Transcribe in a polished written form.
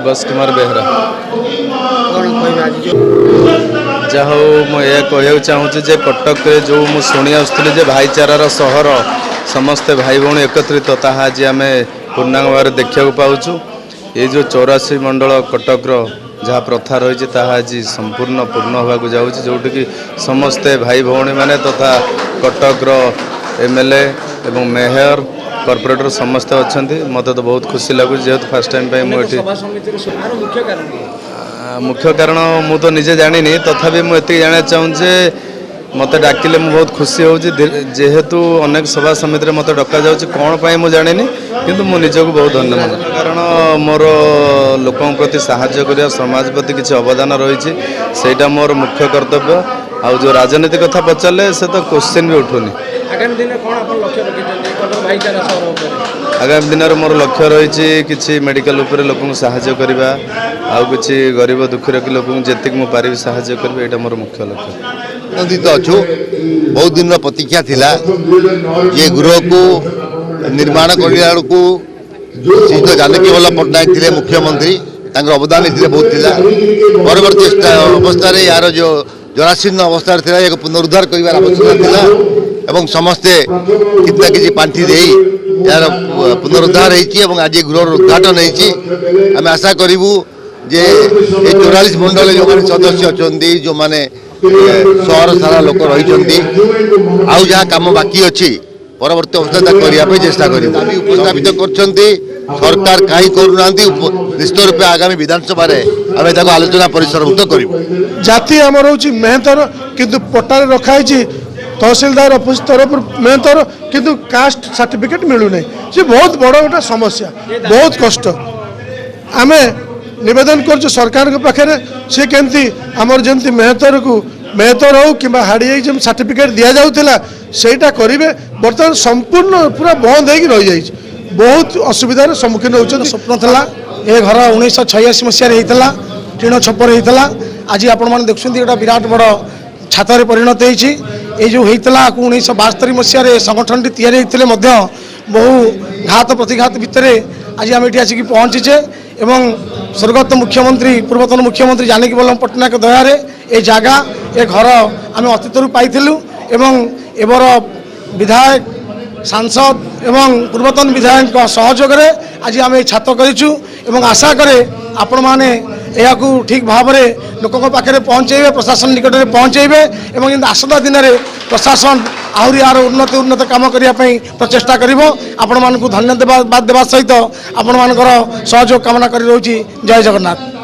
August Kumar Behera जहाँ मुझे कह चाहूँगी जे कटक जो मुझे शुणी आसुली जे भाईचारार सहर समस्ते भाई भौणी एकत्रित ताहा आज आम पूर्णांग भाव देखा पाचु ये जो 84 मंडल कटकर जहाँ प्रथा रही आज संपूर्ण पूर्ण होगा जाऊँगी जोटि कि समस्ते भाई भौणी मैंने तथा कटकर एमएलए एवं मेयर कॉर्पोरेटर समस्ते अच्छा मत तो बहुत खुशी लगुच जेहतु फास्ट टाइम मुझे मुख्य कारण मु तो निजे जानी तथापि मुझे जाना चाहूँजे मत डाकिले मु बहुत खुशी हो जेहेतु अनेक सभा समिति मत डका जा कौन पाई मु जानी किंतु मु निजक बहुत धन्यवाद कारण मोर लोकों प्रति साहाय्य करिया समाज प्रति किसी अवदान रही सेटा मोर मुख्य कर्तव्य आ जो राजनीति कथा पचारे से तो क्वेश्चन भी उठुनी आगामी दिन में मोर लक्ष्य रही किसी मेडिकल उपरे लोक साहाय्य करवा आउ किसी गरीब दुखी रखी लोक जी मु पारि साहाय्य करी यहाँ मोर मुख्य लक्ष्य आनंदित अच्छु बहुत दिन प्रतीक्षा थिला ये गृह को निर्माण करने को श्रीयुक्त जानकी वल्लभ पट्टनायक थे मुख्यमंत्री अवदान बहुत थिला परवर्ती अवस्था यार जो जराशीर्ण अवस्था था पुनरुद्धार कर आवश्यकता था एवं समस्ते कितना किसी पांठि दे यार पुनरुद्धार होती आज गृह उद्घाटन होम आशा करूँ जे 44 मंडल जो मैंने सदस्य अच्छा जो मैंने सहर सारा लोक रही आउ जहाँ कम बाकी अच्छी परवर्ती अवस्था करने चेष्टा कर उपस्थापित कर सरकार कहीं करूना निश्चित रूप आगामी विधानसभा आम आलोचना परिसरभुक्त कर जाति आम हूँ मेहतर किंतु पट्टार रखाई तहसिलदार ऑफिस तरफ मेहतर किंतु कास्ट सर्टिफिकेट मिलूना सी बहुत बड़ गोटे समस्या बहुत कष्ट आम निवेदन कर सरकार के पाखे सी केमती आमर जमी मेहतर को मेहतर हो कि हाड़ी जमी सर्टिफिकेट दि जाऊला सेटा करेंगे बर्तमान संपूर्ण पूरा बंद हो रही जाए बहुत असुविधार सम्मुखीन होती स्वप्न था ये घर 1986 मसीह टीण छपर होता आज आपण मैंने देखुं गोटे विराट बड़ छातर परिणत हो जो होता 1972 मसीह संगठन टी बहु घात प्रतिघात भितर आज आम ये आसिक पहुँचीचे एवं स्वर्गत मुख्यमंत्री पूर्वतन मुख्यमंत्री जानकी वल्लभ पट्टनायक दयारे ये जगह ये घर आम अतीत पाइलु एवं एबर विधायक सांसद एवं पूर्वतन विधायक सहयोग आज आम छात करूँ आशा करे आपण मैंने यह ठीक भाव में लोकों पाखे पहुँचे प्रशासन निकट में पहुँचे और आसदा दिन में प्रशासन आहरी यार उन्नत काम करने प्रचेषा कर धन्यवाद देवा सहित आपण मान सहयोग कामना कर जय जगन्नाथ।